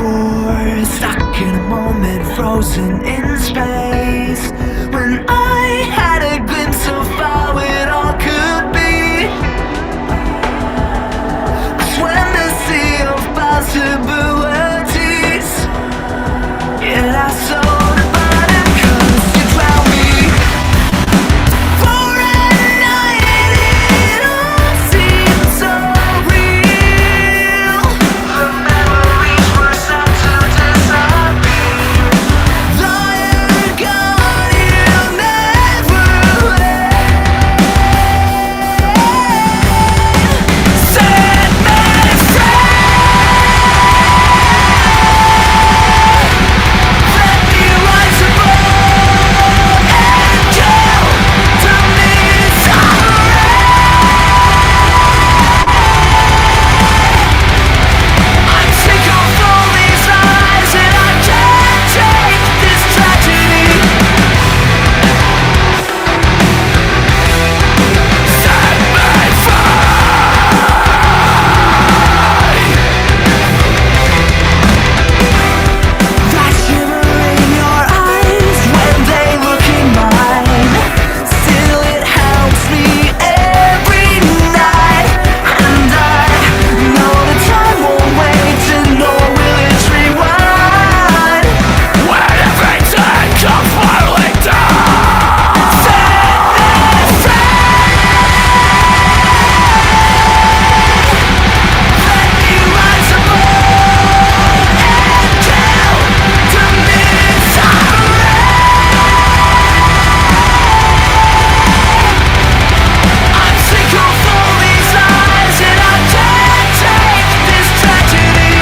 before, stuck in a moment, frozen in space. When I had a glimpse of how it all could be, I swam the sea of possibilities. Yet I saw the bottom 'cause you drowned me. For a night it all seemed so real. The memories were set to disappear. Liar God, you'll never end. Set me free. Let me rise above and kill to misery. I'm sick of all these lies and I can't take this tragedy. Set me That shiver in your eyes when they look in mine, still it helps me every night. And I know the time won't wait and nor will it rewind. When everything comes falling down, set me free. Let me rise above and kill to misery. I'm sick of all these lies and I can't take this tragedy.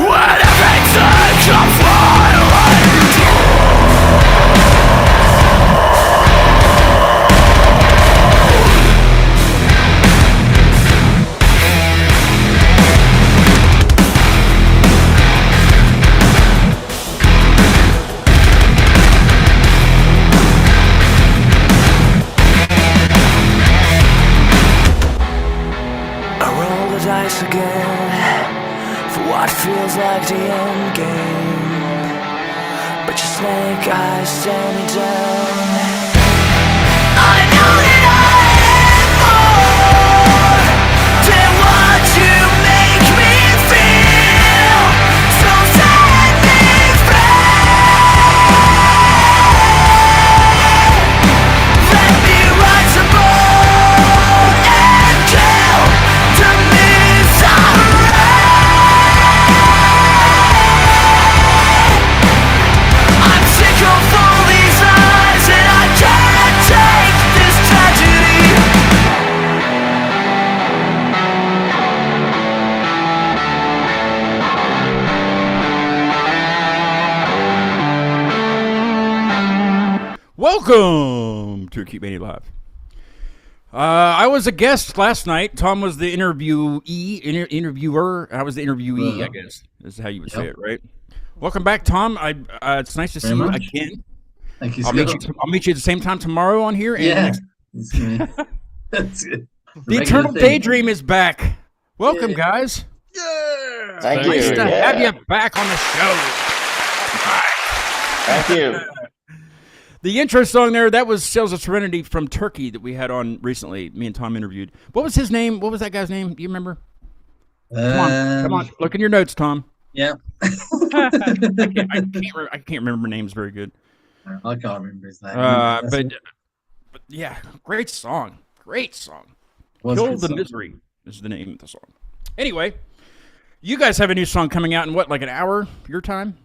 When everything comes falling I roll the dice again for what feels like the end game, but your snake eyes stare me down. I know that I am more than what you make me feel, so set me free. Let me rise above and kill to misery. I'm sick of all these lies and I can't take this tragedy. Welcome to Acute Mania Live. I was a guest last night. Tom was the interviewer. I was the interviewee, I guess. This is how you would say it, right? Welcome back, Tom. It's nice to see you again. Thank you, I'll meet you at the same time tomorrow on here. And Yeah. That's good. the Eternal Daydream is back. Welcome, guys. Yeah. Thank Nice you. to have you back on the show. Thank you. The intro song there, that was Sales of Serenity from Turkey that we had on recently. Me and Tom interviewed. What was his name? What was that guy's name? Do you remember? Come on. Look in your notes, Tom. Yeah. I can't remember names very good. I can't remember his name. But yeah, great song. Great song. Kill the Misery is the name of the song. Anyway, you guys have a new song coming out in what, like an hour your time?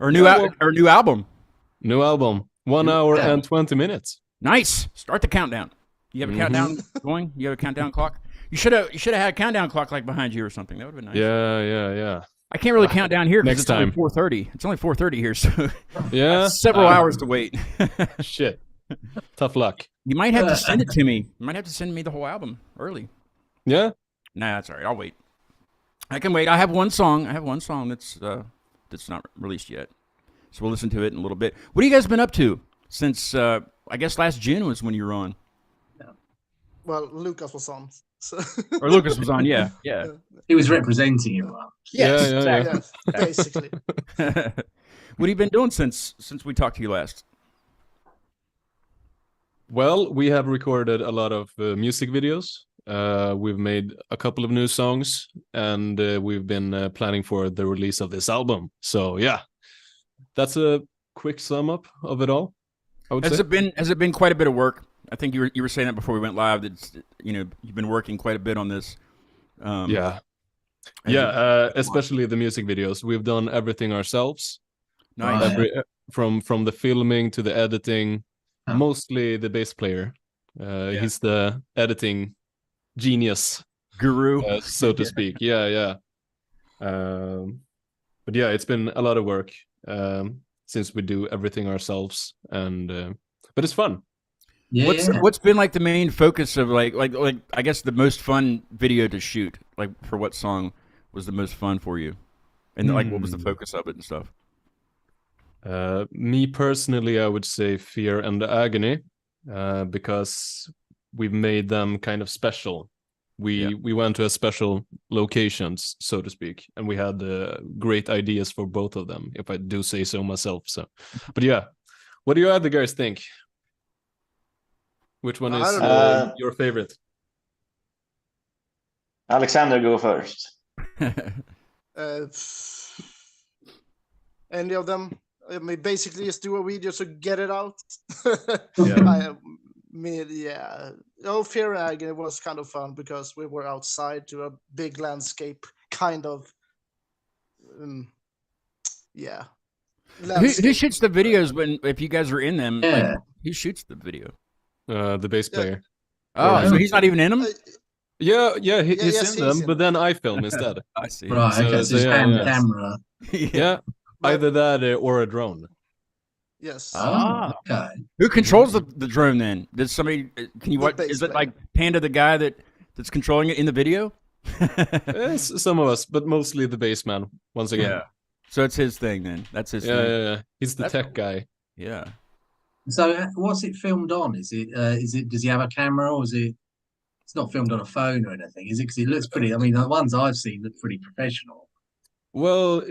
Or new album? New album. 1 hour and 20 minutes. Nice. Start the countdown. You have a countdown going? You have a countdown clock? You should have had a countdown clock like behind you or something. That would have been nice. Yeah. I can't really count down here because Next it's only time. 4:30. It's only 4:30 here, so Yeah. several hours to wait. Shit. Tough luck. You might have to send it to me. You might have to send me the whole album early. Yeah. Nah, that's all right. I'll wait. I can wait. I have one song. That's not released yet. So we'll listen to it in a little bit. What have you guys been up to since, I guess last June was when you were on? Well, Lucas was on. So. Or Lucas was on, yeah. He was representing you. Yes, yeah. Yes, basically. What have you been doing since we talked to you last? Well, we have recorded a lot of music videos. We've made a couple of new songs, and we've been planning for the release of this album. So yeah, that's a quick sum up of it all. I would say. Has it been quite a bit of work? I think you were saying that before we went live. That you've been working quite a bit on this. Especially the music videos. We've done everything ourselves. Nice. From the filming to the editing. Mostly the bass player. He's the editing genius guru, so to speak. But yeah, it's been a lot of work since we do everything ourselves, and but it's fun. What's been like the main focus of like I guess the most fun video to shoot? Like for what song was the most fun for you, and like what was the focus of it and stuff? Me personally, I would say Fear and Agony, because we've made them kind of special. We went to a special locations, so to speak, and we had great ideas for both of them, if I do say so myself. So, but yeah, what do you other guys think? Which one is your favorite? Alexander, go first. Any of them? I mean, basically, just do a video to get it out. Fear and Agony was kind of fun because we were outside to a big landscape, kind of. Who shoots the videos if you guys are in them? Yeah. Like, who shoots the video? The bass player. Oh, so he's not even in them? Yeah, he's in them, but then I film instead. I see. Right, okay, so camera. Yeah, either that or a drone. Yes. Oh, okay. Who controls the drone then? Does somebody? Can you watch? Is it like Panda, the guy that's controlling it in the video? Some of us, but mostly the bass man. Once again. Yeah. So it's his thing then. That's his thing. Yeah. He's the tech guy. Yeah. So what's it filmed on? Is it? Does he have a camera, or is it? It's not filmed on a phone or anything, is it? Because it looks pretty. I mean, the ones I've seen look pretty professional. Well,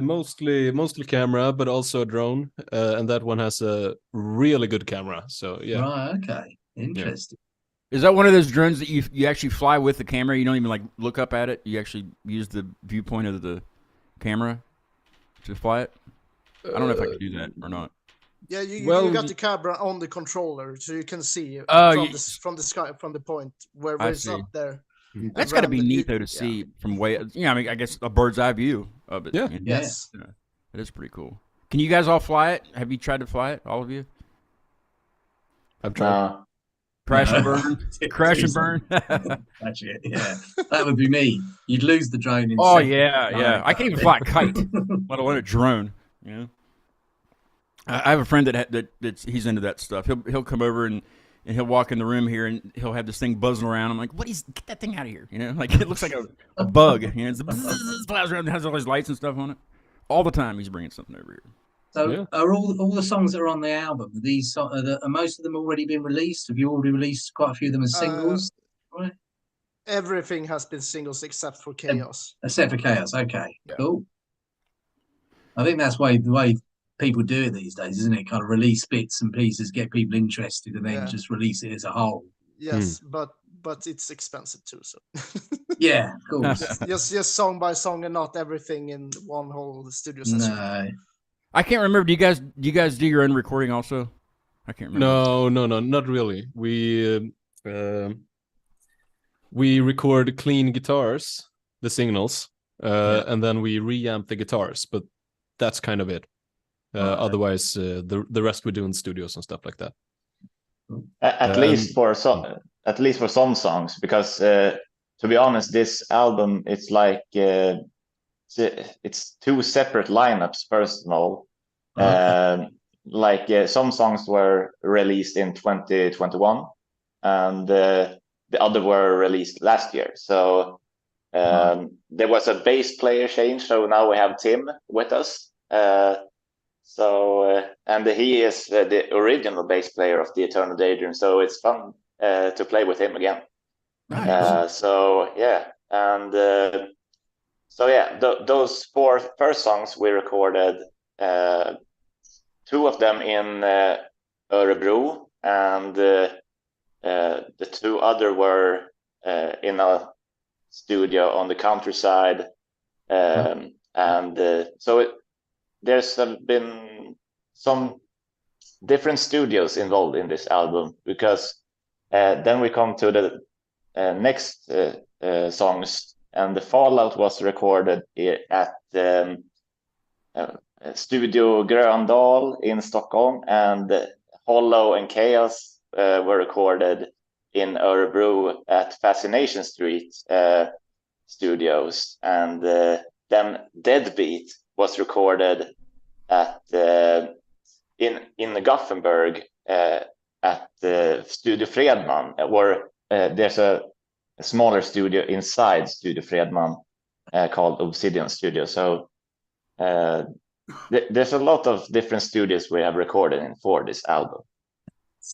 mostly camera, but also a drone, and that one has a really good camera. So yeah. Right. Okay. Interesting. Is that one of those drones that you actually fly with the camera? You don't even like look up at it. You actually use the viewpoint of the camera to fly it. I don't know if I can do that or not. Yeah, you got the camera on the controller, so you can see from the sky, from the point where it's up there. That's got to be neat though to see from way. I mean, I guess a bird's eye view of it. Yeah. Yes. Yeah. That is pretty cool. Can you guys all fly it? Have you tried to fly it, all of you? I've tried. Crash and burn. Crash and burn. That's it. Yeah, that would be me. You'd lose the drone. In Yeah. I can't even fly a kite, let alone a drone. Yeah. I have a friend that's he's into that stuff. He'll come over and he'll walk in the room here and he'll have this thing buzzing around. I'm like, get that thing out of here. You know, like it looks like a bug. You know, it's flies around, has all these lights and stuff on it. All the time he's bringing something over here. So are all the songs that are on the album, are most of them already been released? Have you already released quite a few of them as singles? Right. Everything has been singles except for Chaos. Except for Chaos, okay. Yeah. Cool. I think that's the way people do it these days, isn't it? Kind of release bits and pieces, get people interested, and then just release it as a whole. Yes, but it's expensive too. So yeah, of course. just song by song and not everything in one whole studio session. No. I can't remember. Do you guys do your own recording also? I can't remember. No, not really. We record clean guitars, the signals, and then we reamp the guitars, but that's kind of it. Otherwise, the rest we do in studios and stuff like that. At least for some songs, because to be honest, this album it's like it's two separate lineups. First of all, some songs were released in 2021, and the other were released last year. So There was a bass player change, so now we have Tim with us. And he is the original bass player of the Eternal Daydream, so it's fun to play with him again. Nice. Those 4 first songs we recorded, 2 of them in Örebro, and the 2 other were in a studio on the countryside. There's been some different studios involved in this album, because then we come to the next songs, and the Fallout was recorded at Studio Gröndal in Stockholm, and Hollow and Chaos were recorded in Örebro at Fascination Street Studios, and then Deadbeat was recorded at in Gothenburg at Studio Fredman, where there's a smaller studio inside Studio Fredman called Obsidian Studio. So there's a lot of different studios we have recorded in for this album.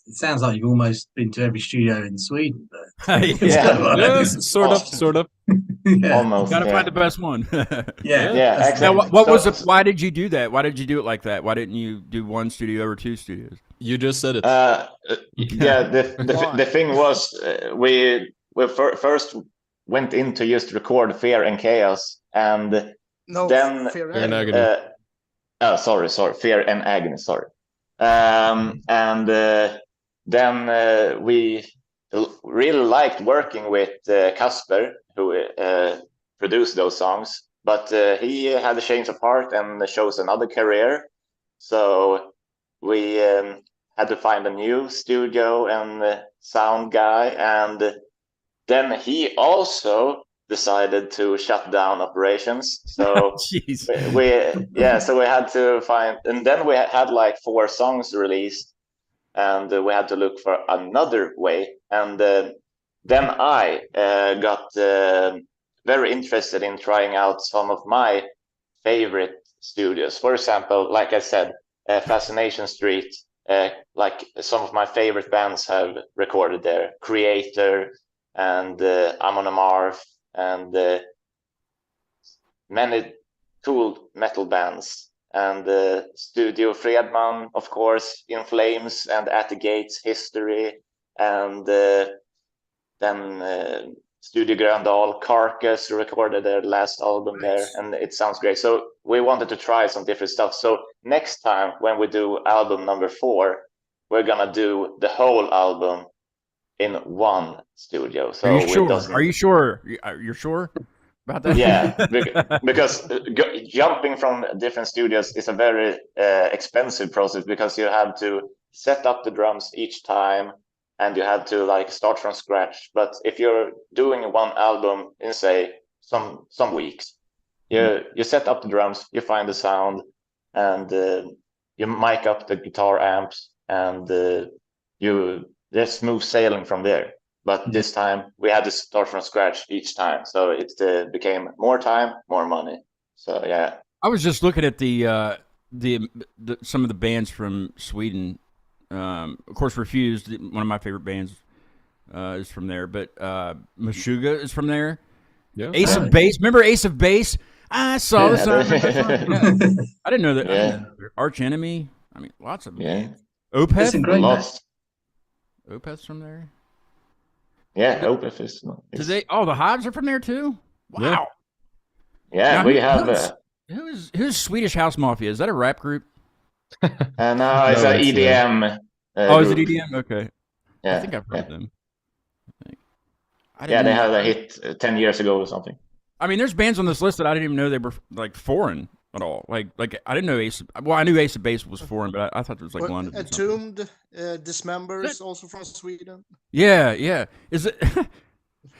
It sounds like you've almost been to every studio in Sweden. Yes, sort of. Yeah. Almost. Gotta find the best one. Yeah, exactly. Now, what was it? Why did you do that? Why did you do it like that? Why didn't you do 1 studio or 2 studios? You just said it. The thing was, we first went in to just record Fear and Chaos, and then Fear and Agony. Fear and Agony, sorry. Then we really liked working with Kasper, who produced those songs, but he had a change of heart and chose another career. So we had to find a new studio and sound guy, and then he also decided to shut down operations. So we had to find, and then we had like 4 songs released, and we had to look for another way. And then I got very interested in trying out some of my favorite studios. For example, like I said, Fascination Street, like some of my favorite bands have recorded there, Creator and Amon Amarth, and many cool metal bands, and Studio Fredman, of course, In Flames and At the Gates, History, and then Studio Gröndal, Carcass recorded their last album there, and it sounds great. So we wanted to try some different stuff. So next time when we do album number 4, we're gonna do the whole album in 1 studio. So Are you sure? Are you sure? You're sure about that? Yeah, because jumping from different studios is a very expensive process, because you have to set up the drums each time, and you have to like start from scratch. But if you're doing 1 album in, say, some weeks, you set up the drums, you find the sound, and you mic up the guitar amps, and you just smooth sailing from there. But this time we had to start from scratch each time, so it became more time, more money. So yeah, I was just looking at the some of the bands from Sweden. Of course, Refused, one of my favorite bands, is from there. But Meshuggah is from there. Yeah. Ace of Base. Remember Ace of Base? I saw this. I didn't know that. Yeah. Arch Enemy. I mean, lots of yeah. Opeth. Lost. Opeth's from there. Yeah, Opeth is. Do they? Oh, the Hives are from there too. Wow. Yeah, now, we have. Who's Swedish House Mafia? Is that a rap group? No, it's an EDM. Is it EDM? Okay. Yeah, I think I've heard them. They had a hit 10 years ago or something. I mean, there's bands on this list that I didn't even know they were like foreign at all. Like I didn't know Ace. Well, I knew Ace of Base was foreign, but I thought it was like London. Entombed, Dismember is also from Sweden. Yeah. Is it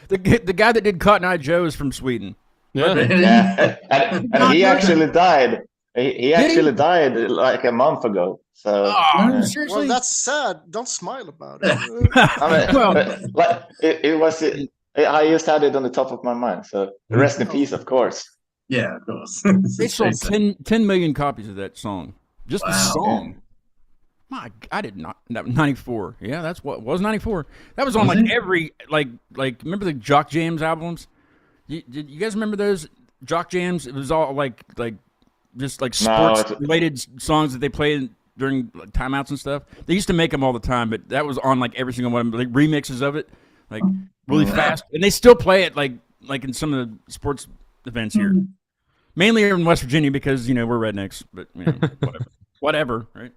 the guy that did Cotton Eye Joe is from Sweden? Yeah. And he actually died. He actually died like a month ago. So seriously? Well, that's sad. Don't smile about it. I mean, it was I just had it on the top of my mind. So rest in peace, of course. Yeah, of course. They sold 10 million copies of that song. Just the song. Yeah. My, I did not. That was 94. Yeah, that's what was 94. That was on like every like remember the Jock Jams albums? Did you guys remember those Jock Jams? It was all like just like sports related songs that they played during like, timeouts and stuff. They used to make them all the time, but that was on like every single one, like remixes of it, like really fast. And they still play it like in some of the sports events here, mainly in West Virginia because you know we're rednecks. But you know, whatever, right?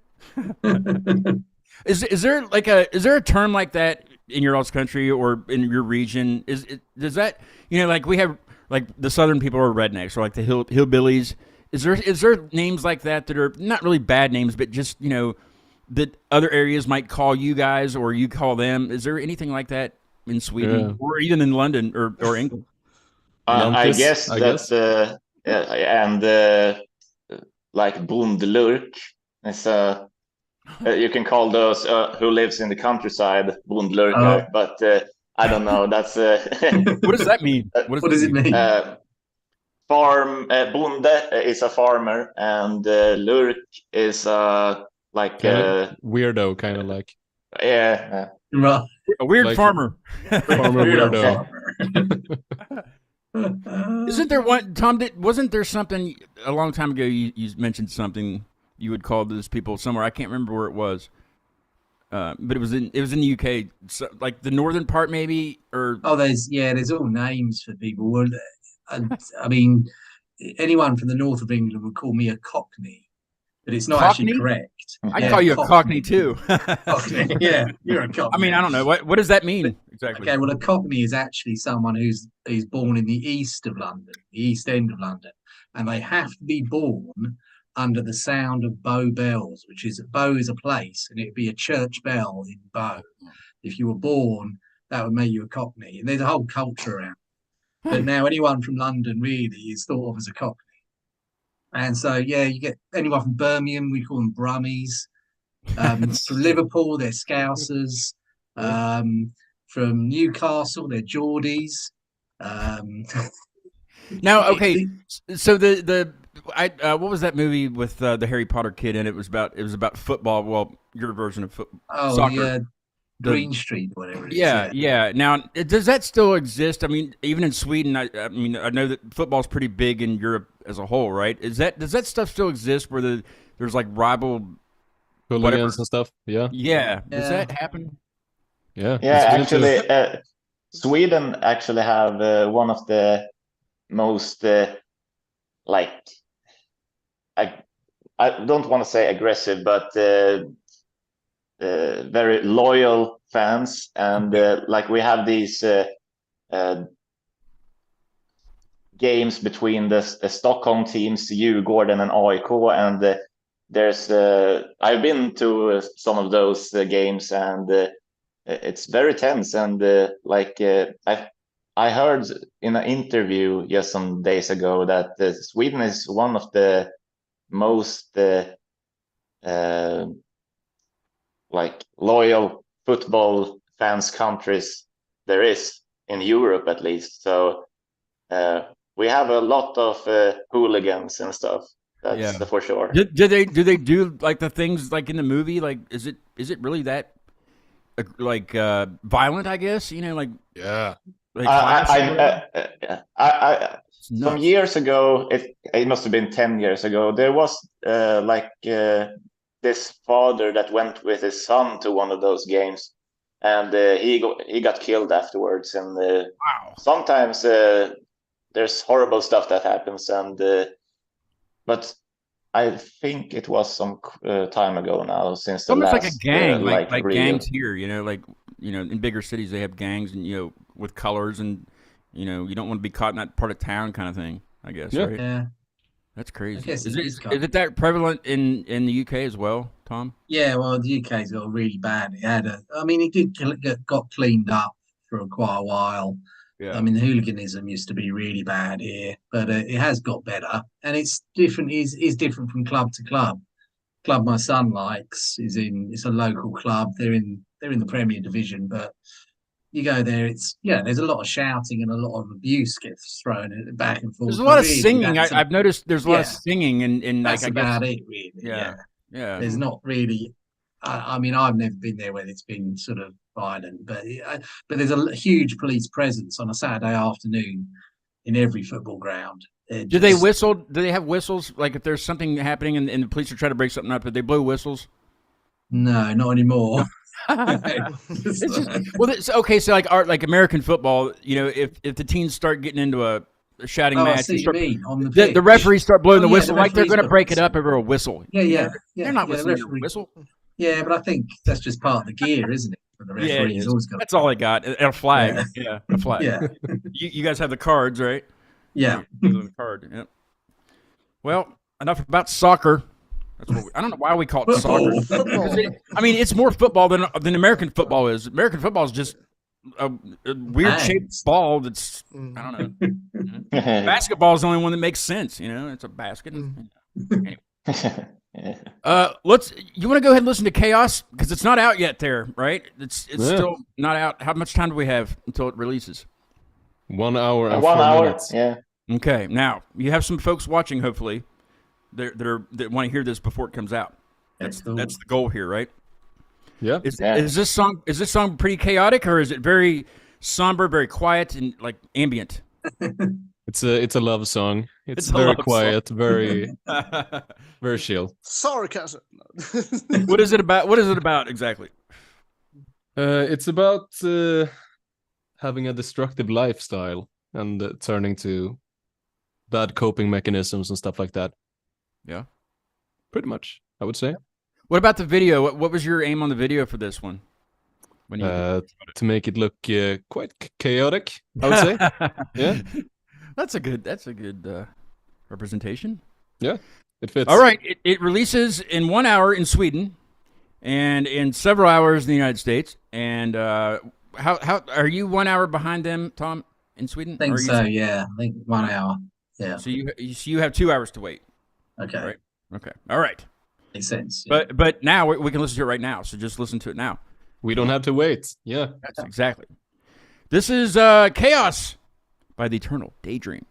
Is there a term like that in your all's country or in your region? Does that like we have like the southern people are rednecks or like the hillbillies? Is there names like that are not really bad names, but just that other areas might call you guys or you call them? Is there anything like that in Sweden or even in London or England? I guess that's like bondlurk. It's you can call those who lives in the countryside bondlurkar, but I don't know. That's what does that mean? What does it mean? Farm bonde is a farmer, and lurk is like weirdo, kind of like a weird like, farmer. Farmer weirdo. Isn't there one, Tom? Wasn't there something a long time ago? You mentioned something you would call those people somewhere. I can't remember where it was, but it was in the UK, so, like the northern part, maybe. Or there's all names for people. Well, I mean, anyone from the north of England would call me a Cockney, but it's not actually correct. I call you a Cockney too. Cockney, yeah, you're a Cockney. I mean, I don't know what does that mean exactly. Okay, well, a Cockney is actually someone who's born in the east of London, the East End of London, and they have to be born under the sound of Bow bells, which is Bow is a place, and it'd be a church bell in Bow. If you were born, that would make you a Cockney, and there's a whole culture around. But now anyone from London really is thought of as a Cockney. And so, you get anyone from Birmingham, we call them Brummies. From Liverpool, they're Scousers. From Newcastle, they're Geordies. Now, okay, so what was that movie with the Harry Potter kid in it? It was about football. Well, your version of football. Oh, soccer. Yeah. Green Street, whatever it is. Yeah. Now, does that still exist? I mean, even in Sweden, I know that football's pretty big in Europe as a whole, right? Does that stuff still exist where there's like rival hooligans and stuff? Yeah. Does that happen? Yeah. Actually, Sweden actually have one of the most I don't want to say aggressive, but very loyal fans, and like we have these games between the Stockholm teams, Djurgården and AIK, and there's I've been to some of those games, and it's very tense, and I heard in an interview just some days ago that Sweden is one of the most loyal football fans countries there is in Europe, at least. So we have a lot of hooligans and stuff. That's for sure. Do they do like the things like in the movie? Like, is it really that violent? I guess Yeah. Some years ago, it must have been 10 years ago. There was this father that went with his son to one of those games, and he got killed afterwards. And wow. Sometimes there's horrible stuff that happens, and but I think it was some time ago now since the almost last, like a gang, like gangs here. In bigger cities they have gangs, and with colors, and you don't want to be caught in that part of town, kind of thing. I guess. Right? Yeah. That's crazy. Is it that prevalent in the UK as well, Tom? Yeah, well, the UK's got really bad. It got cleaned up for quite a while. Yeah. I mean, the hooliganism used to be really bad here, but it has got better, and it's different. Is different from club to club. Club my son likes it's a local club. They're in the Premier Division, but you go there, it's there's a lot of shouting and a lot of abuse gets thrown back and forth. There's a lot of singing. I've noticed there's a lot of singing, and that's like, about it, really. Yeah. There's not really. I mean, I've never been there where it's been sort of violent, but there's a huge police presence on a Saturday afternoon in every football ground. Do they whistle? Do they have whistles? Like if there's something happening and the police are trying to break something up, do they blow whistles? No, not anymore. Okay. So like American football, if the teens start getting into a shouting match, the referees start blowing the whistle like they're going to break it up over a whistle. They're not whistling a whistle. Yeah, but I think that's just part of the gear, isn't it? For the referees, that's all they got. And a flag. Yeah, a flag. Yeah. You guys have the cards, right? Yeah. The card. Yep. Well, enough about soccer. I don't know why we call it soccer. It's more football than American football is. American football is just a weird shaped ball that's I don't know. Basketball is the only one that makes sense. It's a basket. Anyway. You want to go ahead and listen to Chaos because it's not out yet there, right? It's still not out. How much time do we have until it releases? 1 hour and 1 4 hour. minutes. Yeah. Okay. Now you have some folks watching, hopefully, that want to hear this before it comes out. That's the goal here, right? Yeah. Is this song pretty chaotic or is it very somber, very quiet and like ambient? It's a love song. It's very quiet, very very chill. Sarcasm. What is it about? What is it about exactly? It's about having a destructive lifestyle and turning to bad coping mechanisms and stuff like that. Yeah, pretty much, I would say. What about the video? What was your aim on the video for this one? To make it look quite chaotic, I would say. Yeah. That's a good representation. Yeah, it fits. All right, it releases in 1 hour in Sweden, and in several hours in the United States. And how are you 1 hour behind them, Tom, in Sweden? I think so. Yeah, I think 1 hour. Yeah. So you have 2 hours to wait. Okay. Right. Okay. All right. Makes sense. Yeah. But now we can listen to it right now. So just listen to it now. We don't have to wait. Yeah. That's exactly. This is Chaos by the Eternal Daydream.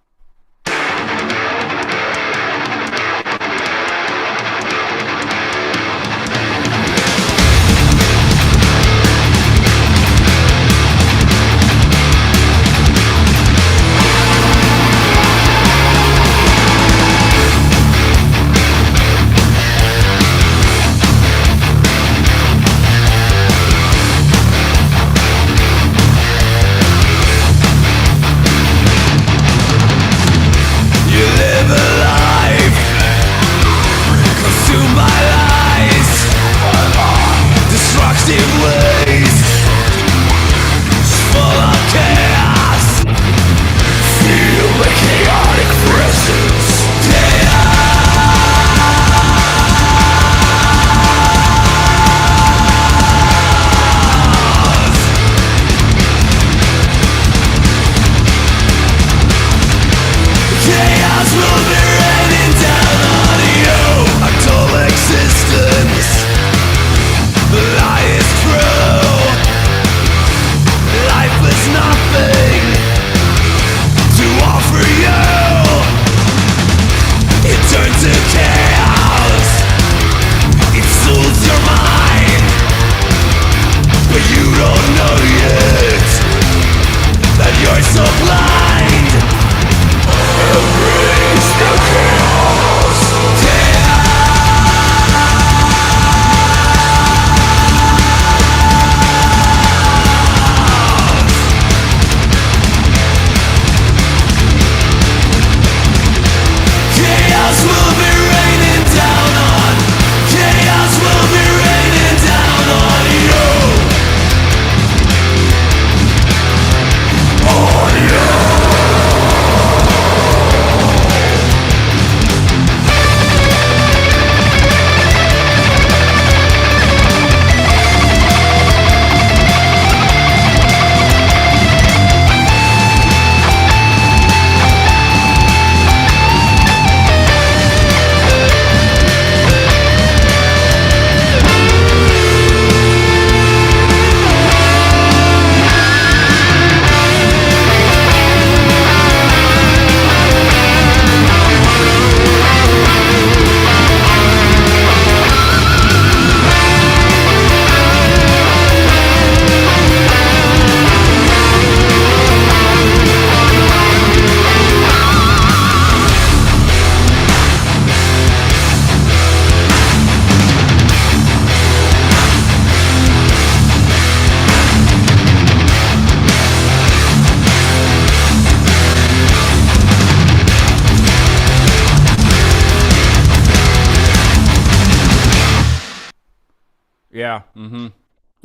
Yeah. Mm-hmm.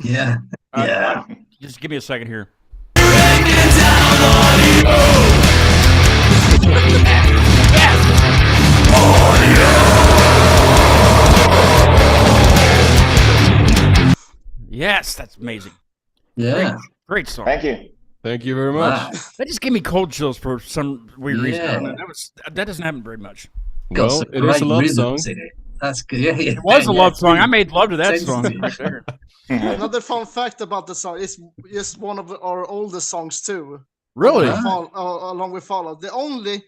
Yeah. Yeah. Just give me a second here. Yes, that's amazing. Yeah. Great song. Thank you. Thank you very much. Wow. That just gave me cold chills for some weird reason. I don't know. Yeah. That doesn't happen very much. Got Well, some it is a great love rhythms song. in it. That's good. Yeah, yeah. It was a Yeah, love song. I really made love to that song sensitive. right there. Another fun fact about the song is just one of our oldest songs too. Really? Along with Fallout. The only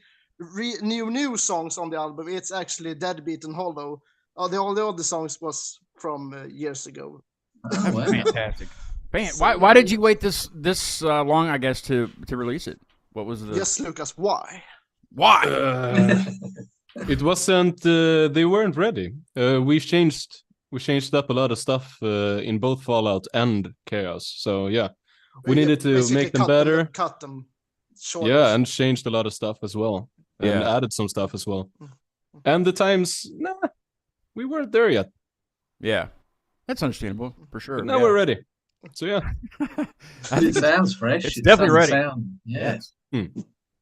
new songs on the album, it's actually Deadbeat and Hollow. All the other songs was from years ago. Oh, wow. Fantastic. Why did you wait this long? I guess to release it. What was the? Yes, Lucas. Why? Why? It wasn't. They weren't ready. We changed up a lot of stuff in both Fallout and Chaos. So yeah, we needed to Basically make them better. Cut them. Short. Yeah, and changed a lot of stuff as well. And Yeah. added some stuff as well. And the times, we weren't there yet. Yeah, that's understandable for sure. But now we're ready. So yeah. It sounds fresh. It's It definitely doesn't ready. sound- yeah. Yes.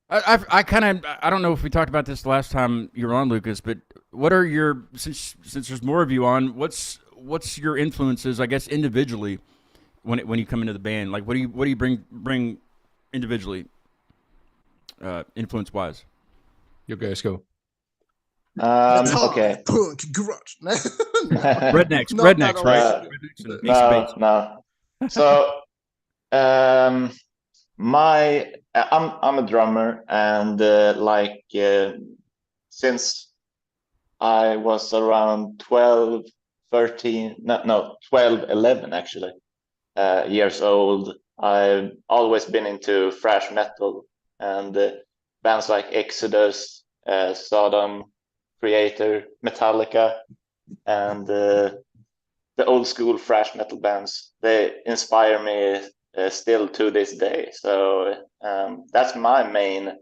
I kind of I don't know if we talked about this last time you were on, Lucas, but what are your since there's more of you on, what's your influences, I guess, individually when you come into the band? Like what do you bring individually, influence wise? You guys go. Metal, Okay. Punk, garage. Rednecks, Not rednecks, that right? old. Rednecks and Ace of Base. No. So, I'm a drummer, and since I was around 12, 13, no, 12, 11 actually, years old, I've always been into thrash metal and bands like Exodus, Sodom, Creator, Metallica, and the old school thrash metal bands. They inspire me still to this day. So that's my main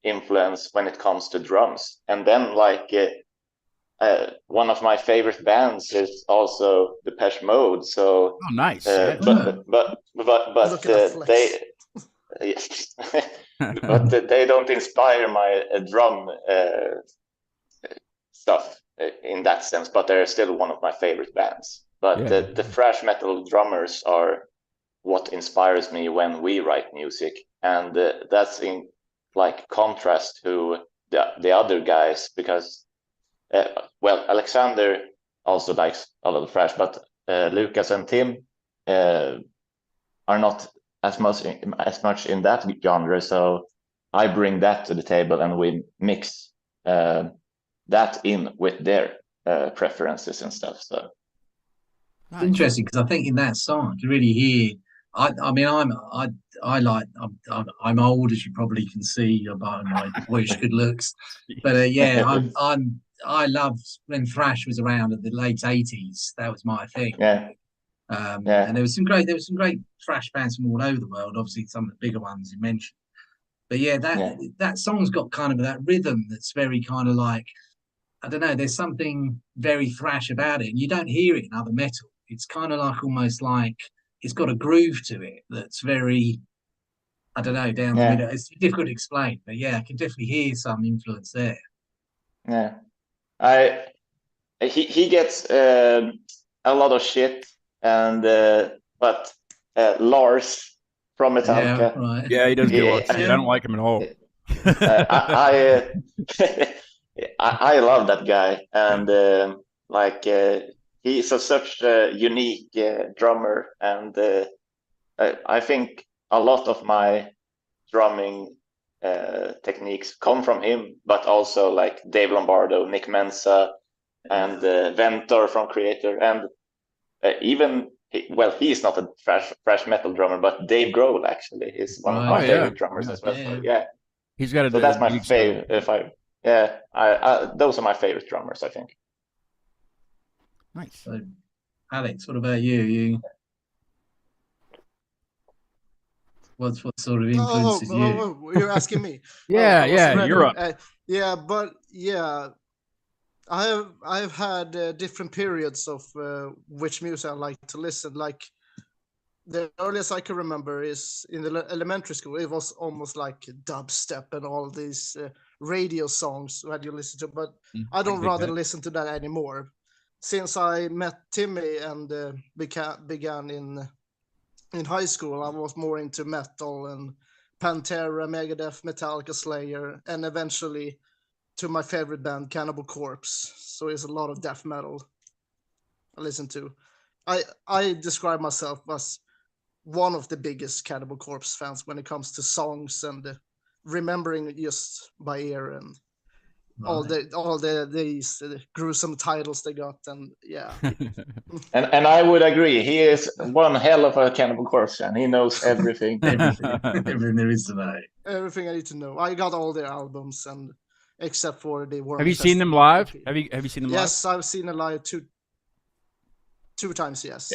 influence when it comes to drums. And then one of my favorite bands is also Depeche Mode. So Oh, nice. but Look at the flex. but they don't inspire my drum stuff in that sense, but they're still one of my favorite bands. But Yeah. the thrash metal drummers are what inspires me when we write music, and that's in contrast to the other guys, because Alexander also likes a lot of thrash, but Lucas and Tim are not as much in that genre. So I bring that to the table, and we mix that in with their preferences and stuff. So It's interesting because I think in that song you really hear. I mean, I'm old, as you probably can see about my boyish good looks, but yeah, I love when thrash was around at the late '80s. That was my thing. yeah. And there was some great thrash bands from all over the world. Obviously, some of the bigger ones you mentioned. But yeah, that song's got kind of that rhythm that's very kind of like, I don't know. There's something very thrash about it, and you don't hear it in other metal. It's kind of like almost like it's got a groove to it that's very, I don't know, down the middle. It's difficult to explain, but yeah, I can definitely hear some influence there. Yeah, he gets a lot of shit, and but Lars from Metallica, Yeah, right. Yeah, he does get a lot of shit. Yeah. I don't like him at all. I love that guy, and he's such a unique drummer, and I think a lot of my drumming techniques come from him, but also like Dave Lombardo, Nick Mensa, and Ventor from Creator, and even he's not a thrash metal drummer, but Dave Grohl actually is one of my favorite drummers as well. So, yeah, He's got a. so that's my favorite. Those are my favorite drummers, I think. Nice. So, Alex, what about you? What sort of influences you? You're asking me. Yeah, you're up. I've had different periods of which music I like to listen. Like the earliest I can remember is in the elementary school. It was almost like dubstep and all these radio songs that you listen to. But I don't rather listen to that anymore. Since I met Timmy and began in high school, I was more into metal and Pantera, Megadeth, Metallica, Slayer, and eventually to my favorite band, Cannibal Corpse. So it's a lot of death metal I listen to. I describe myself as one of the biggest Cannibal Corpse fans when it comes to songs and remembering just by ear and all these gruesome titles they got, and yeah. And I would agree. He is one hell of a Cannibal Corpse fan. He knows everything. Everything there is to know. Everything I need to know. I got all their albums, and except for the Worm. Have you seen them live? Have you seen them live? Yes, I've seen them live two times. Yes.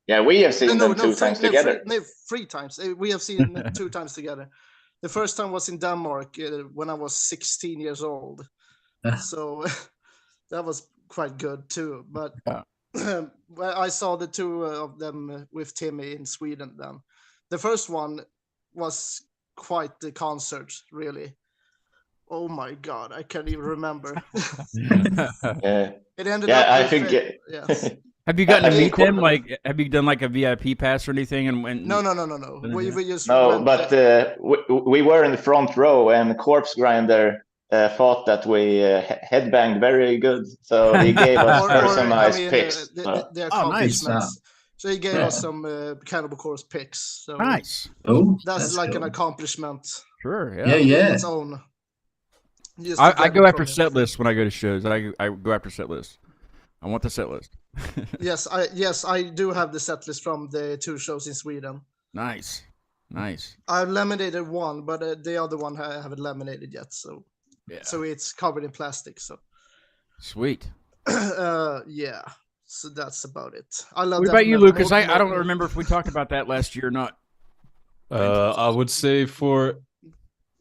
Yeah, we have seen them two times together. Three times. We have seen them 2 times together. The first time was in Denmark when I was 16 years old. So that was quite good too. But I saw the 2 of them with Timmy in Sweden then. The first one was quite the concert, really. Oh my God, I can't even remember. It ended up I think yes. Have you gotten to meet them? Like, have you done like a VIP pass or anything? And when? No. We just but we were in the front row, and Corpse Grinder thought that we headbanged very good, so he gave us personalized picks. Their accomplishments. So he gave us some Cannibal Corpse picks. So nice. Oh, that's like an accomplishment. Sure. Yeah. Its own. I go after set lists when I go to shows. I go after set lists. I want the set list. Yes, I do have the set list from the 2 shows in Sweden. Nice. I've laminated one, but the other one I haven't laminated yet. So, so it's covered in plastic. So, sweet. Yeah. So that's about it. I love. What about you, Lucas? I don't remember if we talked about that last year or not. I would say for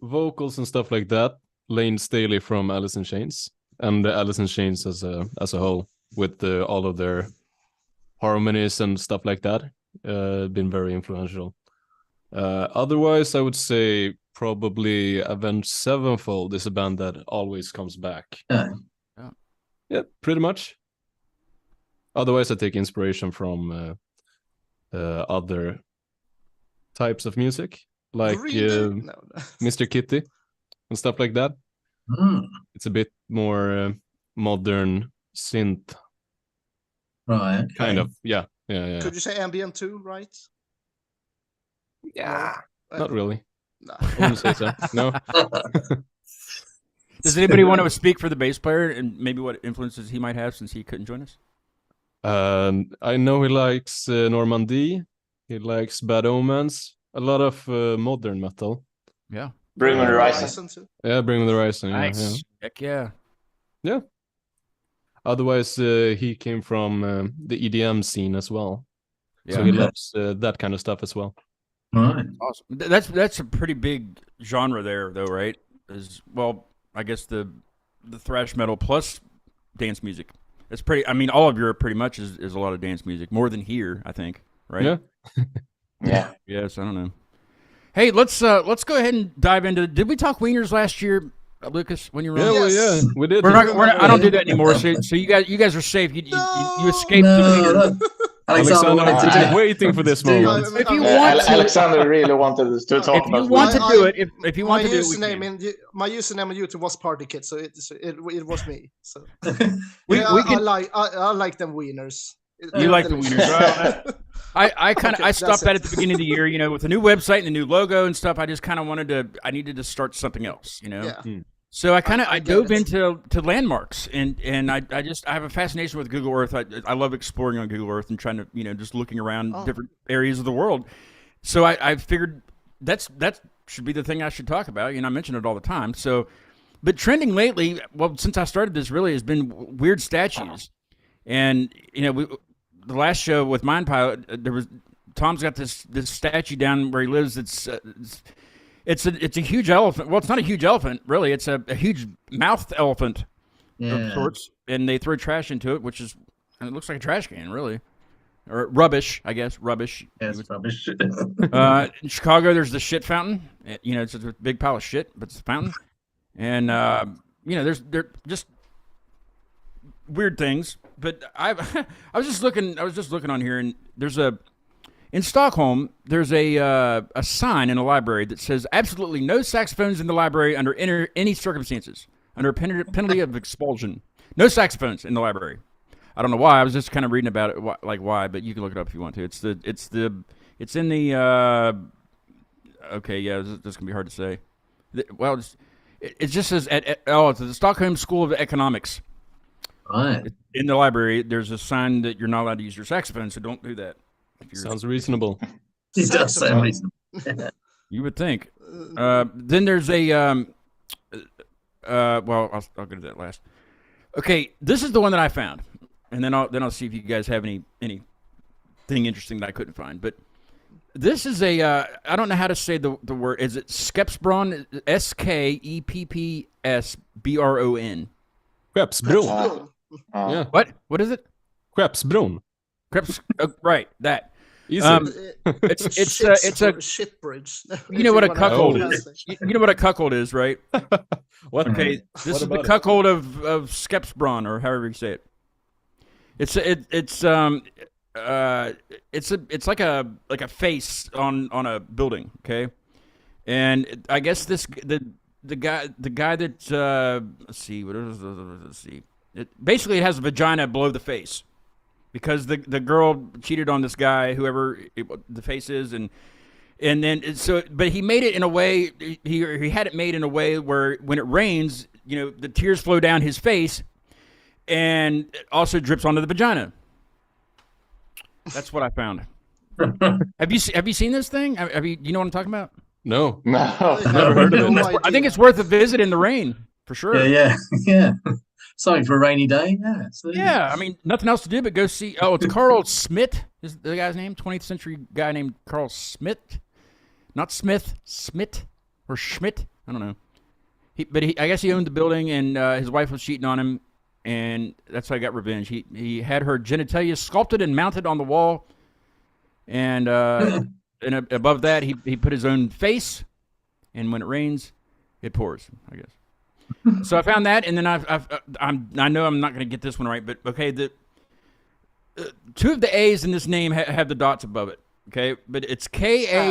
vocals and stuff like that, Lane Staley from Alice in Chains, and Alice in Chains as a whole, with all of their harmonies and stuff like that, been very influential. Otherwise, I would say probably Avenged Sevenfold is a band that always comes back. Yeah, pretty much. Otherwise, I take inspiration from other types of music, like Mr. Kitty and stuff like that. It's a bit more modern synth, right? Kind of, yeah. Could you say ambient too, right? Yeah, not really. No. I wouldn't say so. No. Does anybody want to speak for the bass player and maybe what influences he might have since he couldn't join us? I know he likes Normandy. He likes Bad Omens. A lot of modern metal. Yeah. Bring Me the Horizon. Yeah, Bring Me the Horizon. Nice. Yeah. Heck yeah. Yeah. Otherwise, he came from the EDM scene as well. Yeah. So he loves that kind of stuff as well. Right. Awesome. That's a pretty big genre there, though, right? Well, I guess the thrash metal plus dance music. It's pretty. I mean, all of Europe pretty much is a lot of dance music, more than here, I think. Right? Yeah. Yeah. Yes, I don't know. Hey, let's go ahead and dive into. Did we talk wieners last year, Lucas? When you were on? Yeah, we did. We're not, I don't do that anymore. So you guys are safe. You escaped. Alexander, I'm waiting for this moment. If you want to, Alexander really wanted us to talk about. If you want to do it, if you want to do it, my username on YouTube was Party Kid, so it was me. So I like them wieners. You like the wieners, right? I stopped that at the beginning of the year, with the new website and the new logo and stuff. I just kind of I needed to start something else, Yeah. So I dove into landmarks and I have a fascination with Google Earth. I love exploring on Google Earth and trying to just looking around different areas of the world. So I figured that should be the thing I should talk about. I mention it all the time. So, but trending lately, well, since I started this, really has been weird statues, and the last show with Mind Pilot, Tom's got this statue down where he lives. It's a huge elephant. Well, it's not a huge elephant, really. It's a huge mouthed elephant Yeah. sorts, and they throw trash into it, which is, and it looks like a trash can, really, or rubbish, I guess, rubbish. Yes, rubbish. In Chicago, there's the shit fountain. You know, it's a big pile of shit, but it's a fountain, and you know, they're just weird things. But I was just looking on here, and in Stockholm, there's a sign in a library that says absolutely no saxophones in the library under any circumstances, under penalty of expulsion. No saxophones in the library. I don't know why. I was just kind of reading about it, why, but you can look it up if you want to. It's in the okay, yeah, this is gonna be hard to say. Well, it just says it's the Stockholm School of Economics. Right. In the library, there's a sign that you're not allowed to use your saxophone, so don't do that. Sounds reasonable. It does sound reasonable. You would think. Then there's a well, I'll go to that last. Okay, this is the one that I found, and then I'll see if you guys have anything interesting that I couldn't find. But this is I don't know how to say the word. Is it Skepsbron? Skeppsbron. Skeppsbron. Yeah. What is it? Skeppsbron. Right, that. Easy. It's a shit bridge. You know what a cuckold is. You know what a cuckold is, right? What? Okay, this is the cuckold of Skepsbron, or however you say it. It's like a face on a building, okay? And I guess the guy that let's see, basically it has a vagina below the face. Because the girl cheated on this guy, whoever the face is, and then but he made it in a way he had it made in a way where when it rains, you know, the tears flow down his face, and it also drips onto the vagina. That's what I found. Have you seen this thing? You know what I'm talking about? No. Never heard of it. I think it's worth a visit in the rain for sure. Yeah. Something for a rainy day. Yeah. Absolutely. Yeah, I mean, nothing else to do but go see. Oh, it's Carl Schmidt is the guy's name. 20th century guy named Carl Schmidt, not Smith, Schmidt or Schmidt. I don't know. I guess he owned the building, and his wife was cheating on him, and that's how he got revenge. He had her genitalia sculpted and mounted on the wall, and above that he put his own face, and when it rains, it pours. I guess. So I found that, and then I know I'm not going to get this one right, but okay, the two of the A's in this name have the dots above it. Okay, but it's Kallargrand.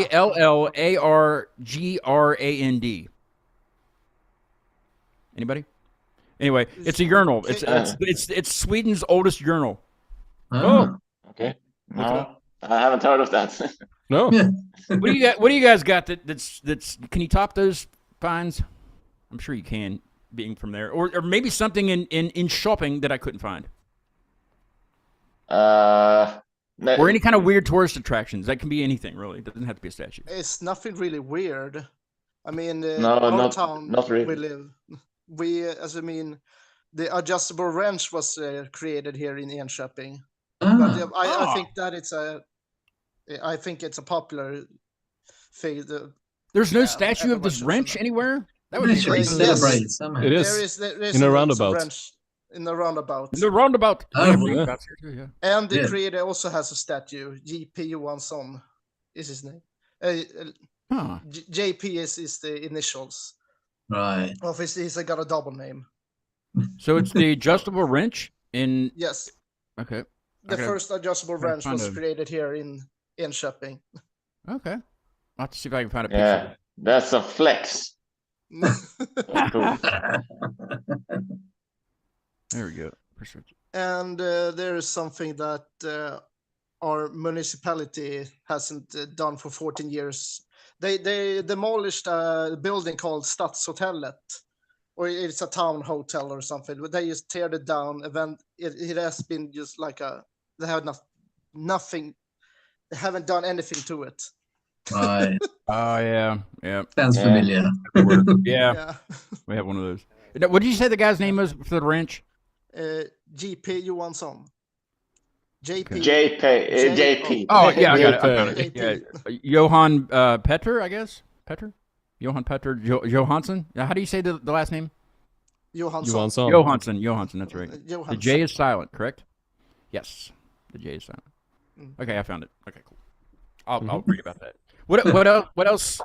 Anybody? Anyway, it's a urinal. It's Sweden's oldest urinal. Oh. Okay. No, I haven't heard of that. No. What do you guys got that's can you top those finds? I'm sure you can, being from there, or maybe something in shopping that I couldn't find, or any kind of weird tourist attractions. That can be anything, really. It doesn't have to be a statue. It's nothing really weird. I mean, not town really. we live. The adjustable wrench was created here in Enköping. But I think that I think it's a popular thing. There's no statue of this wrench anywhere. That would be Should be great. celebrated somehow. It is. There is In a lots of roundabout. wrench in the roundabout. The roundabout. Oh, Yeah. Yeah. And the Yeah. creator also has a statue. J.P. Johansson is his name. Huh. JP is the initials. Right. Obviously, he's got a double name. So it's the adjustable wrench in. Yes, Okay. the Okay. first adjustable wrench find was a- created here in Enköping. Okay. I'll have to see if I can find a picture. Yeah, that's a flex. Cool. There we go. Perfect. And there is something that our municipality hasn't done for 14 years. They demolished a building called Stadshotellet, or it's a town hotel or something. But they just teared it down. It has been just like they have nothing. They haven't done anything to it. Right. Oh yeah. Sounds Yeah. familiar. Yeah. Yeah. We have one of those. What did you say the guy's name was for the wrench? J.P. Johansson. JP. JP. Oh yeah, I got it. JP. Yeah. Johan Petter, I guess. Petter. Johan Petter Johansson. How do you say the last name? Johansson. Johansson, that's right. The Johansson. J is silent, correct? Yes, the J is silent. Okay, I found it. Okay, cool. I'll read about that. What else?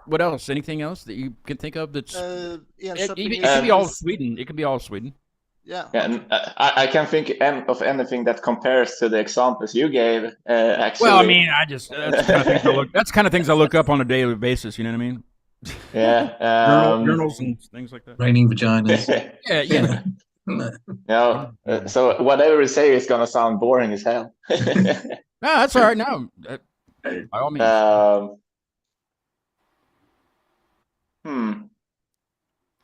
Anything else that you can think of that's it can be all Sweden. It can be all Sweden. Yeah. And I can't think of anything that compares to the examples you gave. Actually, Well, I mean, that's kind of things I look up on a daily basis. You know what I mean? yeah, Journals and things like that. Raining vaginas. Yeah. no. So whatever we say is gonna sound boring as hell. No, that's all right. No, by all means.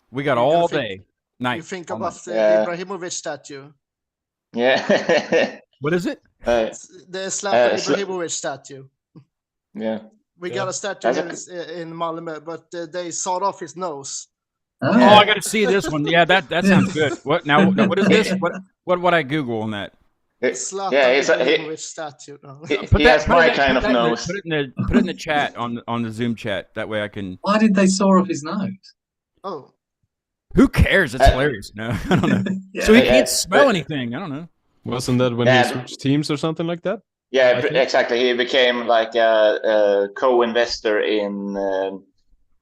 We got all day. Night. You think about the Ibrahimovic statue? Yeah. What is it? The Zlatan Ibrahimovic statue. Yeah. We got a statue here in Malmö, but they sawed off his nose. Oh, I got to see this one. Yeah, that sounds good. What now? What is this? What would I Google on that? Zlatan Ibrahimovic statue. No. He has my kind of nose. Put it in the chat on the Zoom chat. That way I can. Why did they saw off his nose? Oh. Who cares? It's hilarious. No, I don't know. So he can't smell anything. I don't know. Wasn't that when he switched teams or something like that? Yeah, exactly. He became like a co-investor in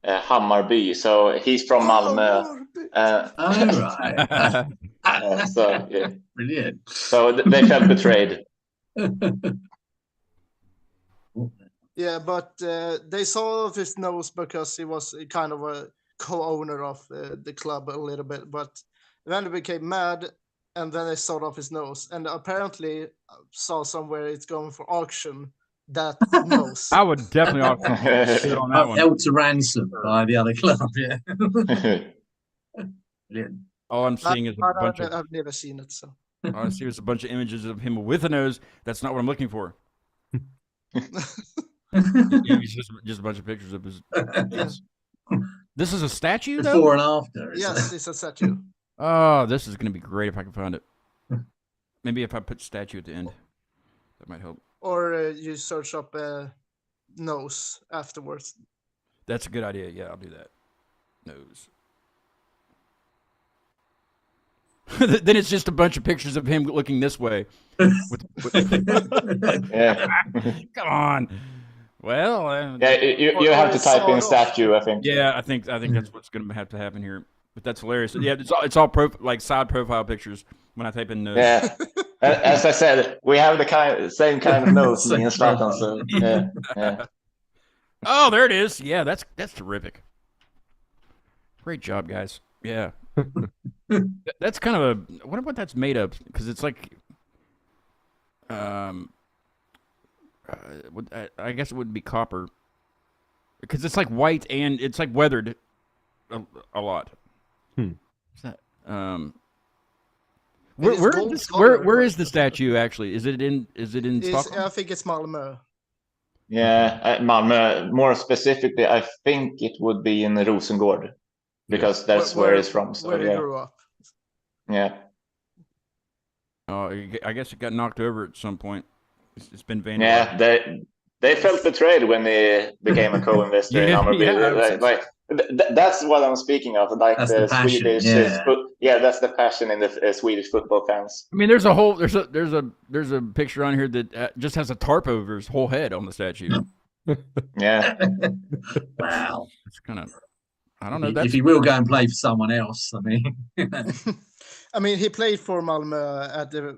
Hammarby. So he's from Malmö. Right. So yeah, Brilliant. So they felt betrayed. Yeah, but they saw off his nose because he was kind of a co-owner of the club a little bit, but then he became mad, and then they sawed off his nose, and apparently saw somewhere it's going for auction. That nose. I would definitely auction on that one. Held to ransom by the other club. Yeah. Brilliant. All I'm seeing is a bunch of. I've never seen it, so. All I see is a bunch of images of him with a nose. That's not what I'm looking for. Just a bunch of pictures of his. Yes. This is a statue, though? Before and after. Yes, it's a statue. Oh, this is going to be great if I can find it. Maybe if I put statue at the end. That might help. Or you search up nose afterwards. That's a good idea. Yeah, I'll do that. Nose. Then it's just a bunch of pictures of him looking this way. Yeah. Come on. Well, you have to type in statue, I think. Yeah, I think that's what's going to have to happen here. But that's hilarious. Yeah, it's all like side profile pictures when I type in nose. Yeah, as I said, we have the same kind of nose, me and Zlatan. So yeah. Oh, there it is. Yeah, that's terrific. Great job, guys. Yeah. That's kind of a. I wonder what that's made of, because it's like. I guess it would be copper, because it's like white and it's like weathered a lot. What's that? Where is the statue actually? Is it in Stockholm? I think it's Malmö. Yeah, Malmö. More specifically, I think it would be in Rosengård, because that's where he's from. So, where he grew up. Yeah. Oh, I guess it got knocked over at some point. It's been vandalized. Yeah, they felt betrayed when they became a co-investor in Hammarby. That's what I'm speaking of. Like that's the Swedish, that's the passion in the Swedish football fans. I mean, there's a picture on here that just has a tarp over his whole head on the statue. Yeah. Wow. It's kind of, I don't know. If he will go and play for someone else, I mean. I mean, he played for Malmö at the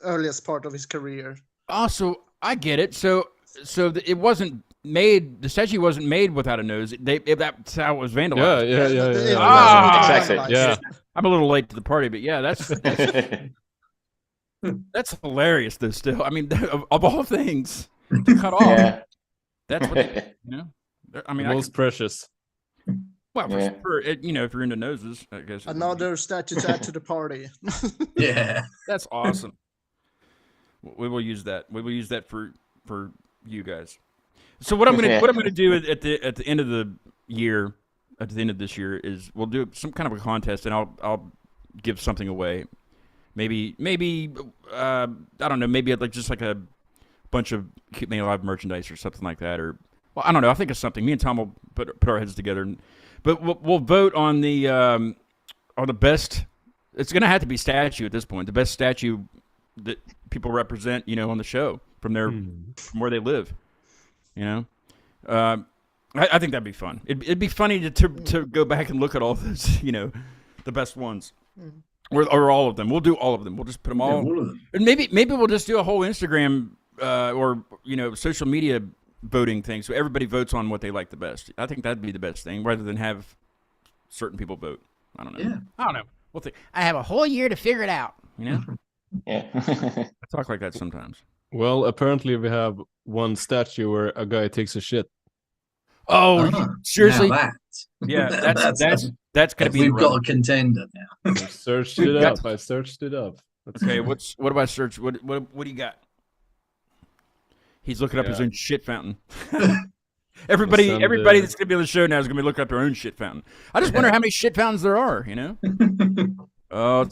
earliest part of his career. Oh, so I get it. So it wasn't made. The statue wasn't made without a nose. That's how it was vandalized. Yeah. Exactly. Yeah. I'm a little late to the party, but yeah, that's hilarious. Though, still, I mean, of all things to cut off, that's what I mean. Most precious. Well, for if you're into noses, I guess. Another statue to add to the party. Yeah, that's awesome. We will use that. We will use that for you guys. So what I'm gonna do at the end of the year, at the end of this year, is we'll do some kind of a contest, and I'll give something away. Maybe I don't know. Maybe like just like a bunch of Keep Me Alive merchandise or something like that, or well, I don't know. I think it's something. Me and Tom will put our heads together, but we'll vote on the best It's going to have to be statue at this point. The best statue that people represent, on the show from from where they live. I think that'd be fun. It'd be funny to go back and look at all those, the best ones, or all of them. We'll do all of them. We'll just put them all. All of them. And maybe we'll just do a whole Instagram or social media voting thing, so everybody votes on what they like the best. I think that'd be the best thing, rather than have certain people vote. I don't know. Yeah. I don't know. We'll think. I have a whole year to figure it out. Yeah. I talk like that sometimes. Well, apparently we have one statue where a guy takes a shit. Oh, seriously? Now Yeah, that's gonna be. We've got a contender now. I searched it up. Okay, what do I search? What do you got? He's looking up his own shit fountain. Everybody that's gonna be on the show now is gonna be looking up their own shit fountain. I just wonder how many shit fountains there are. Oh,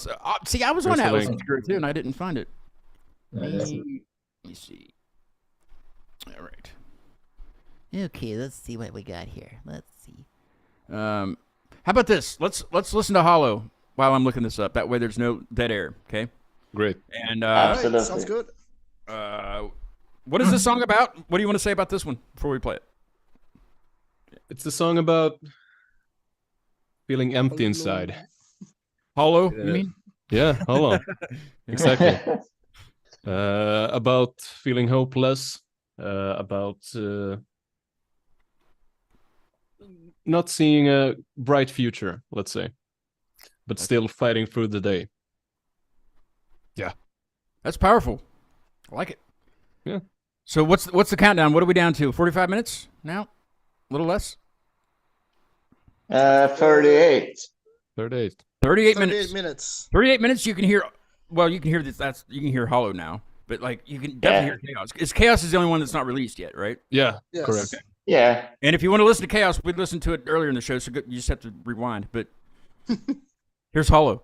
see, I was on Atlas Obscura too, and I didn't find it. Let me see. All right. Okay, let's see what we got here. Let's see. How about this? Let's listen to Hollow while I'm looking this up. That way, there's no dead air. Okay. Great. And Absolutely. Sounds good. what is this song about? What do you want to say about this one before we play it? It's a song about feeling empty inside. Hollow, you mean? Yeah, hollow. Exactly. About feeling hopeless. About not seeing a bright future, let's say, but still fighting through the day. Yeah, that's powerful. I like it. Yeah. So what's the countdown? What are we down to? 45 minutes now? A little less? 38. 38. 38 38 minutes. minutes. 38 minutes. You can hear. Well, you can hear this. You can hear Hollow now, but you can definitely hear Chaos. Because Chaos is the only one that's not released yet, right? Yeah, Yes. correct. Yeah. And if you want to listen to Chaos, we listened to it earlier in the show, so you just have to rewind. But here's Hollow.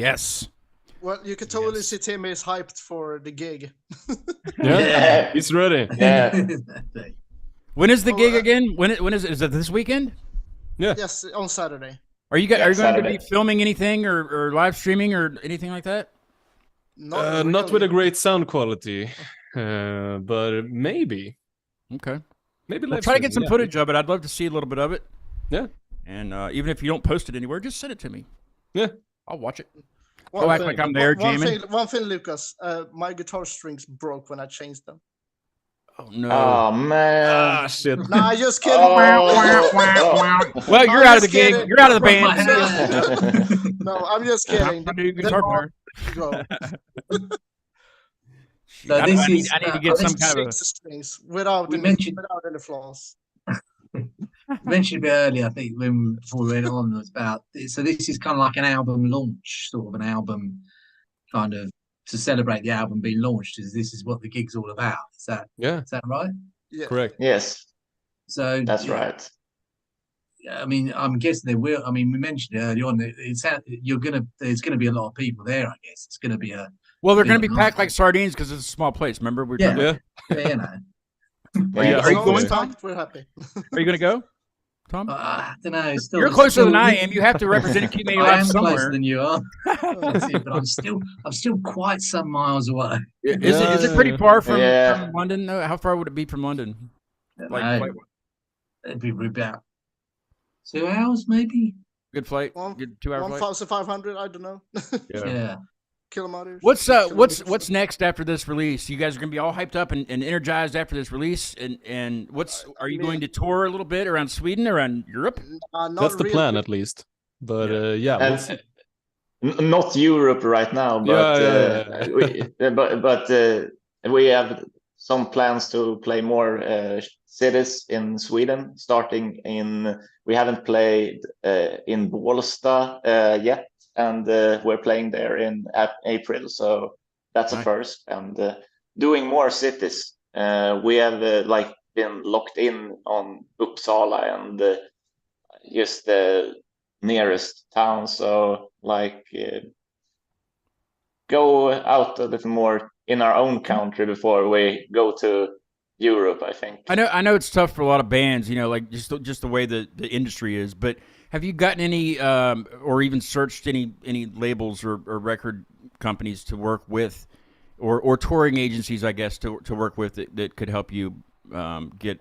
Yes. Well, you can totally see Timmy is hyped for the gig. Yeah, he's ready. Yeah. When is the gig again? When is it? Is it this weekend? Yes, on Saturday. Are you going to Saturday. be filming anything or live streaming or anything like that? Not with a great sound quality, but maybe. Okay. Maybe We'll live try to get some streaming, footage of it. I'd love to see a little bit of it. Yeah. And even if you don't post it anywhere, just send it to me. Yeah. I'll watch it. One Go act thing- like I'm there, one jamming. One thing, Lucas. My guitar strings broke when I changed them. Oh no. Oh man. Ah, shit. Nah, just kidding. Oh. Well, you're I'm out of the just gig. kidding. You're out of the My band. hand. No, I'm just kidding. I'm a new They're guitar all player. go. So I this need is, to uh, get this some kind of. Six strings without We any, mentioned- without any flaws. You mentioned a bit earlier, I think, before we went on, was about. So this is kind of like an album launch, sort of an album, kind of to celebrate the album being launched. This is what the gig's all about? Is that right? Yeah. Correct. Yes, So that's right. I mean, I'm guessing there will. I mean, we mentioned it earlier on. There's gonna be a lot of people there. I guess it's gonna be a. Well, they're going to be big packed night. like sardines because it's a small place. Remember, we were Yeah. talking- Yeah. You know. Yeah. Are you As long going, as it's Tom? packed, we're happy. Are you going to go, Tom? I don't know. Still, You're closer than I still- am. You have to represent Keep Me I Alive am closer somewhere. than you are. That's it, but I'm still quite some miles away. Is it pretty far from Yeah. London? No, how far would it be from London? Like, No, flight- it'd be about 2 hours, maybe. good flight, One- good 2 hour flight. 1,500. I don't know. Yeah. Kilometers. What's next after this release? You guys are gonna be all hyped up and energized after this release, and are you going to tour a little bit around Sweden, around Europe? Not That's the really. plan, at least. But yeah, we'll see. Not Europe right now, but we have some plans to play more cities in Sweden. Starting in, we haven't played in Bålsta yet, and we're playing there in April. So that's a Nice. first. And doing more cities. We have been locked in on Uppsala and just the nearest town. So go out a little more in our own country before we go to Europe, I think. I know it's tough for a lot of bands, like just the way the industry is. But have you gotten any, or even searched any labels or record companies to work with, or touring agencies, I guess, to work with that could help you get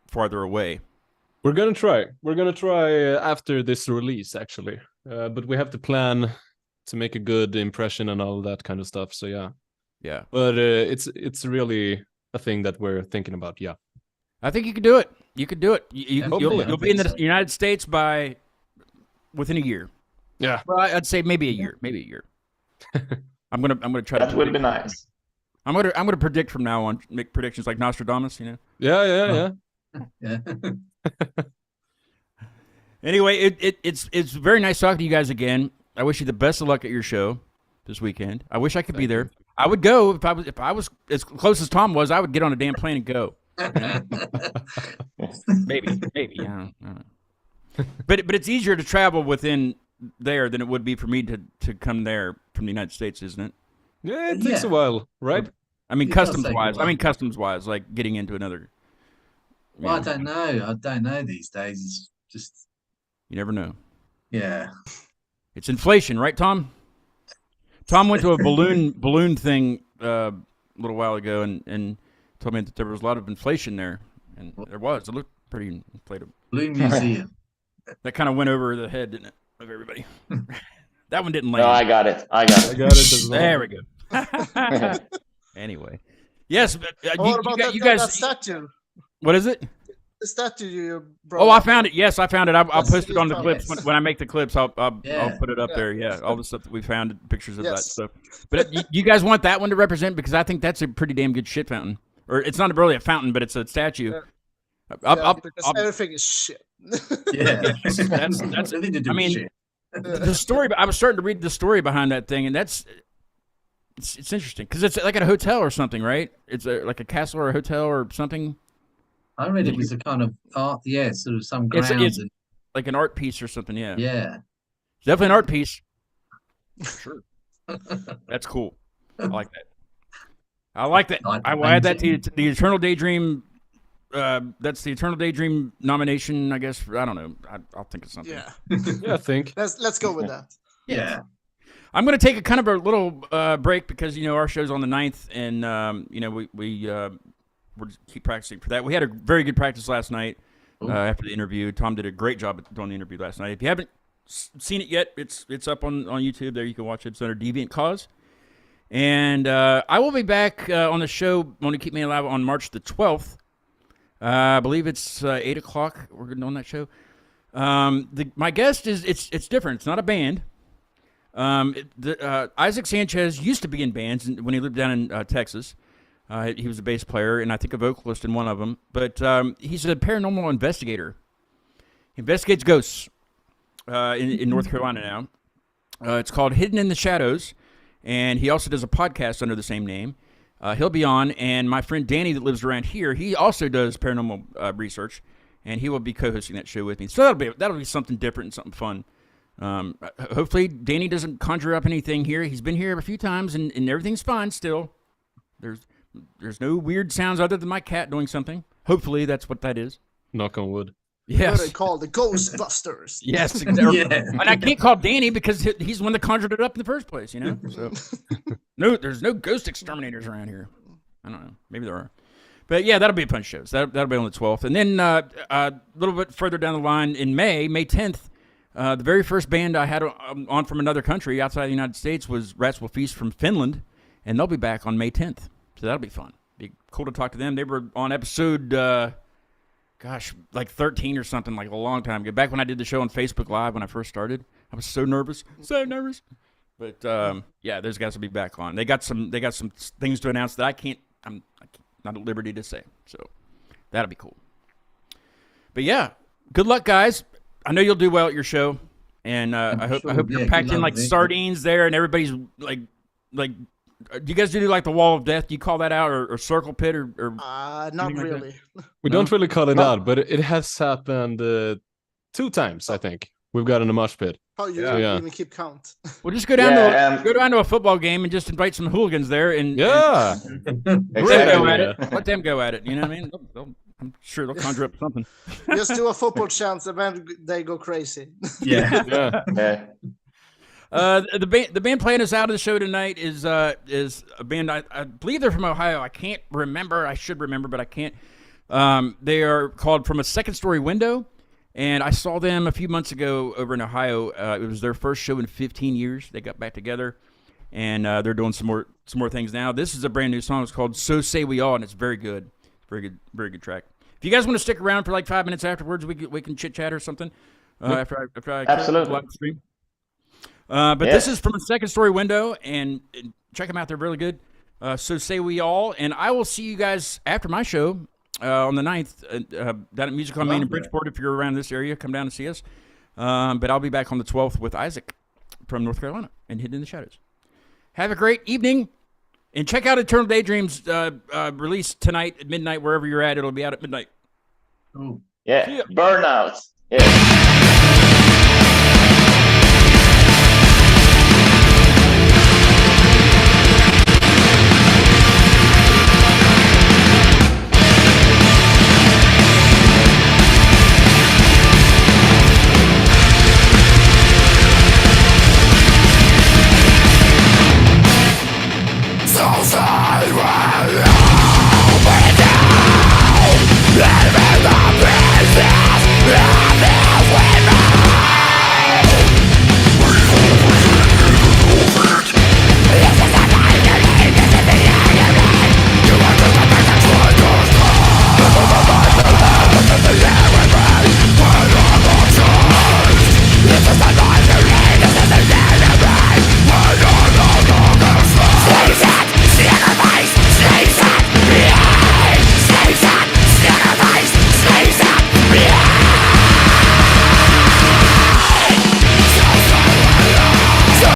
farther away? We're gonna try. We're gonna try after this release, actually. But we have to plan to make a good impression and all that kind of stuff. So yeah. Yeah. But it's really a thing that we're thinking about. Yeah. I think you could do it. You could do it. You'll be in the so. United States within a year. Yeah. Well, I'd say maybe a year. Maybe a year. I'm gonna try That to. would be nice. I'm gonna predict from now on. Make predictions like Nostradamus. Yeah. Yeah. Anyway, it's very nice talking to you guys again. I wish you the best of luck at your show this weekend. I wish I could be there. I would go if I was as close as Tom was. I would get on a damn plane and go. Maybe. I don't know. But it's easier to travel within there than it would be for me to come there from the United States, isn't it? Yeah, it takes Yeah. a while, right? I mean, It does customs take a wise. while. Like getting into another. Well, I don't know these days. It's just, You never know. yeah. It's inflation, right, Tom? Tom went to a balloon thing a little while ago and told me that there was a lot of inflation there, and there was. It looked pretty inflated. Blue Museum. That kind of went over the head, didn't it, of everybody? That one didn't land. No, I got it. I got it as well. There we go. Anyway, yes, but, What about you that guys. statue? What is it? The statue you brought. Oh, I up. found it. Yes, I found it. I'll Yes, post it on the yes. clips when I make the clips. I'll Yeah. put it up Yeah. there. Yeah, all the stuff that we found, pictures of that Yes. stuff. But you guys want that one to represent, because I think that's a pretty damn good shit fountain. Or it's not really a fountain, but it's a statue. Yeah. I'll- Because everything is shit. Yeah. That's- Nothing to do I with mean, shit. the story. I was starting to read the story behind that thing, and it's interesting because it's like at a hotel or something, right? It's like a castle or a hotel or something. I read it was a kind of art, sort of some It's- grounds. it's- Like an art piece or something. Yeah, Yeah. definitely an art piece. Sure. That's cool. I like that. I like that. Like I will add that painting. to the Eternal Daydream. That's the Eternal Daydream nomination, I guess. I don't know. I'll think of something. Yeah. Yeah, I think. Let's go with that. Yeah. I'm going to take a kind of a little break because our show's on the 9th, and we'll keep practicing for that. We had a very good practice last night after the interview. Tom did a great job at doing the interview last night. If you haven't seen it yet, it's up on YouTube. There you can watch it. It's under Deviant Cause. And I will be back on the show on to Keep Me Alive on March the 12th. I believe it's 8 o'clock. We're going on that show. My guest is it's different. It's not a band. Isaac Sanchez used to be in bands when he lived down in Texas. He was a bass player and I think a vocalist in one of them. But he's a paranormal investigator. He investigates ghosts in North Carolina now. It's called Hidden in the Shadows. And he also does a podcast under the same name. He'll be on. And my friend Danny that lives around here, he also does paranormal research. And he will be co-hosting that show with me. So that'll be something different and something fun. Hopefully Danny doesn't conjure up anything here. He's been here a few times and everything's fine still. There's no weird sounds other than my cat doing something. Hopefully that's what that is. Knock on wood. Yes. Yes. They call the Ghostbusters. Yes. Exactly. Yeah. And I can't call Danny because he's the one that conjured it up in the first place, So there's no ghost exterminators around here. I don't know. Maybe there are. But yeah, that'll be a fun show. So that'll be on the 12th. And then a little bit further down the line in May 10th, the very first band I had on from another country outside the United States was Rats Will Feast from Finland, and they'll be back on May 10th. So that'll be fun. Be cool to talk to them. They were on episode, like 13 or something, like a long time ago. Back when I did the show on Facebook Live when I first started, I was so nervous. But yeah, those guys will be back on. They got some things to announce that I'm not at liberty to say. So that'll be cool. But yeah, good luck, guys. I know you'll do well at your show, and I hope you're packed in like sardines there, and everybody's like. Do you guys do like the Wall of Death? Do you call that out, or Circle Pit, or Not really. We don't really call it out, but it has happened 2 times, I think. We've gotten a mosh pit. How you Yeah. even keep count? Well, just go down to a football game and just invite some hooligans there, and Yeah. let Great them go at idea. it. Let them go at it. You know what I mean? I'm sure they'll conjure up something. Just do a football chance and then they go crazy. Yeah. Yeah. Yeah. The band playing us out of the show tonight is a band I believe they're from Ohio. I can't remember. I should remember, but I can't. They are called From a Second Story Window, and I saw them a few months ago over in Ohio. It was their first show in 15 years. They got back together, and they're doing some more things now. This is a brand new song. It's called "So Say We All," and it's very good, very good track. If you guys want to stick around for like 5 minutes afterwards, we can chit chat or something. After I Absolutely. live stream. But this is From a Second Story Window, and check them out. They're really good. So say we all, and I will see you guys after my show on the 9th down at Music on Main in Bridgeport. If you're around this area, come down and see us. But I'll be back on the 12th with Isaac from North Carolina and Hidden in the Shadows. Have a great evening, and check out Eternal Daydream's release tonight at midnight, wherever you're at. It'll be out at midnight. Cool. Yeah. See ya. Burnout. Yeah.